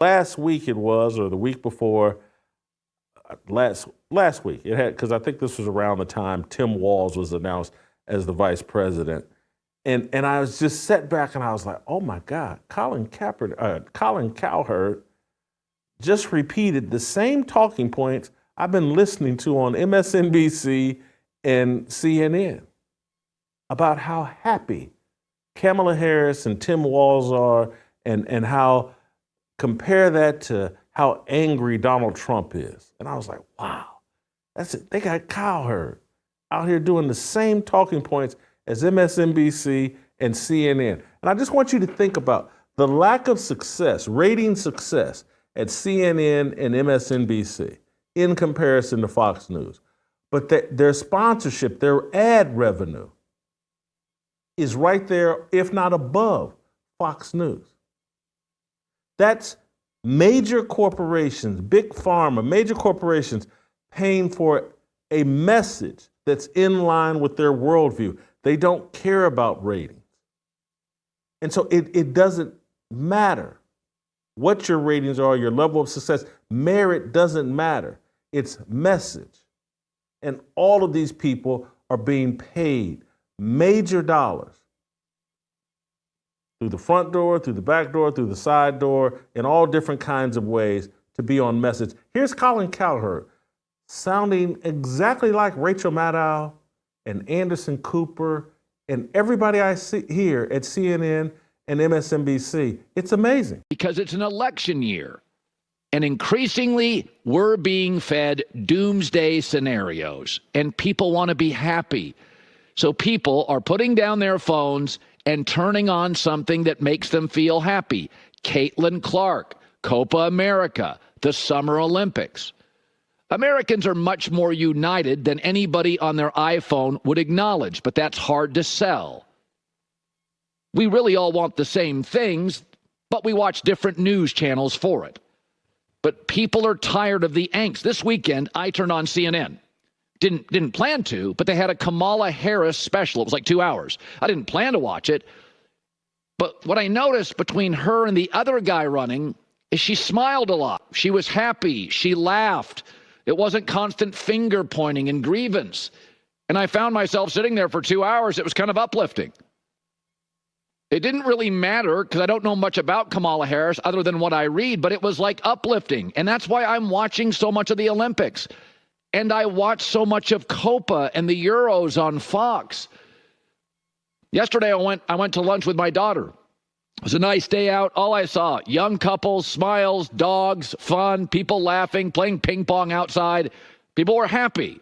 last week it was, or the week before, last week it had, because I think this was around the time Tim Walz was announced as the vice president, and I was just sat back and I was like, oh my God, Colin Cowherd just repeated the same talking points I've been listening to on MSNBC and CNN about how happy Kamala Harris and Tim Walz are, and how compare that to how angry Donald Trump is. And I was like, wow, that's it. They got Cowherd out here doing the same talking points as MSNBC and CNN. And I just want you to think about the lack of success, rating success at CNN and MSNBC in comparison to Fox News. But their sponsorship, their ad revenue is right there, if not above, Fox News. That's major corporations, big pharma, major corporations paying for a message that's in line with their worldview. They don't care about ratings. And so it doesn't matter what your ratings are, your level of success. Merit doesn't matter. It's message. And all of these people are being paid major dollars through the front door, through the back door, through the side door, in all different kinds of ways to be on message. Here's Colin Cowherd sounding exactly like Rachel Maddow and Anderson Cooper and everybody I see here at CNN and MSNBC. It's amazing. Because it's an election year. And increasingly, we're being fed doomsday scenarios, and people want to be happy. So people are putting down their phones and turning on something that makes them feel happy. Caitlin Clark, Copa America, the Summer Olympics. Americans are much more united than anybody on their iPhone would acknowledge, but that's hard to sell. We really all want the same things, but we watch different news channels for it. But people are tired of the angst. This weekend, I turned on CNN. Didn't plan to, but they had a Kamala Harris special. It was like 2 hours. I didn't plan to watch it. But what I noticed between her and the other guy running is she smiled a lot. She was happy. She laughed. It wasn't constant finger pointing and grievance. And I found myself sitting there for 2 hours. It was kind of uplifting. It didn't really matter because I don't know much about Kamala Harris other than what I read, but it was like uplifting. And that's why I'm watching so much of the Olympics. And I watch so much of Copa and the Euros on Fox. Yesterday, I went to lunch with my daughter. It was a nice day out. All I saw, young couples, smiles, dogs, fun, people laughing, playing ping pong outside. People were happy.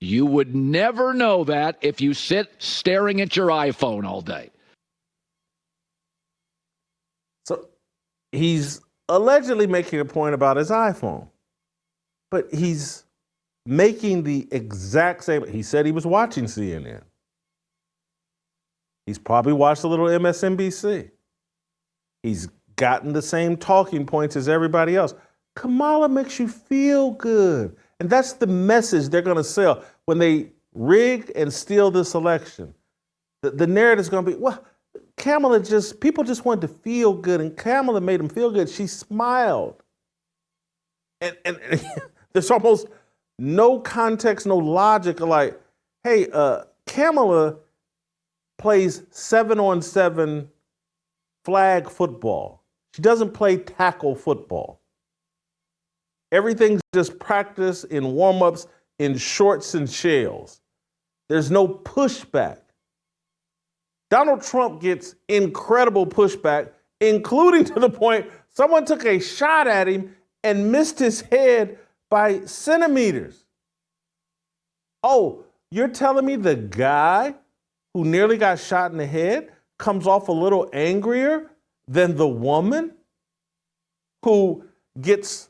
You would never know that if you sit staring at your iPhone all day. So he's allegedly making a point about his iPhone, but he's making the exact same. He said he was watching CNN. He's probably watched a little MSNBC. He's gotten the same talking points as everybody else. Kamala makes you feel good. And that's the message they're going to sell when they rig and steal this election. The narrative is going to be, well, people just wanted to feel good, and Kamala made them feel good. She smiled. And there's almost no context, no logic. Like, hey, Kamala plays 7-on-7 flag football. She doesn't play tackle football. Everything's just practice in warm-ups in shorts and shells. There's no pushback. Donald Trump gets incredible pushback, including to the point someone took a shot at him and missed his head by centimeters. Oh, you're telling me the guy who nearly got shot in the head comes off a little angrier than the woman who gets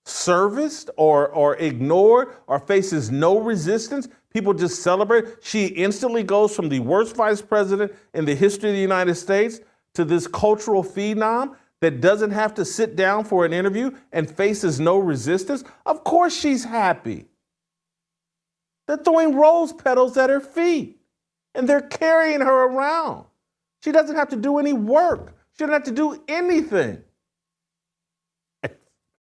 serviced or ignored or faces no resistance? People just celebrate. She instantly goes from the worst vice president in the history of the United States to this cultural phenom that doesn't have to sit down for an interview and faces no resistance. Of course she's happy. They're throwing rose petals at her feet and they're carrying her around. She doesn't have to do any work. She doesn't have to do anything.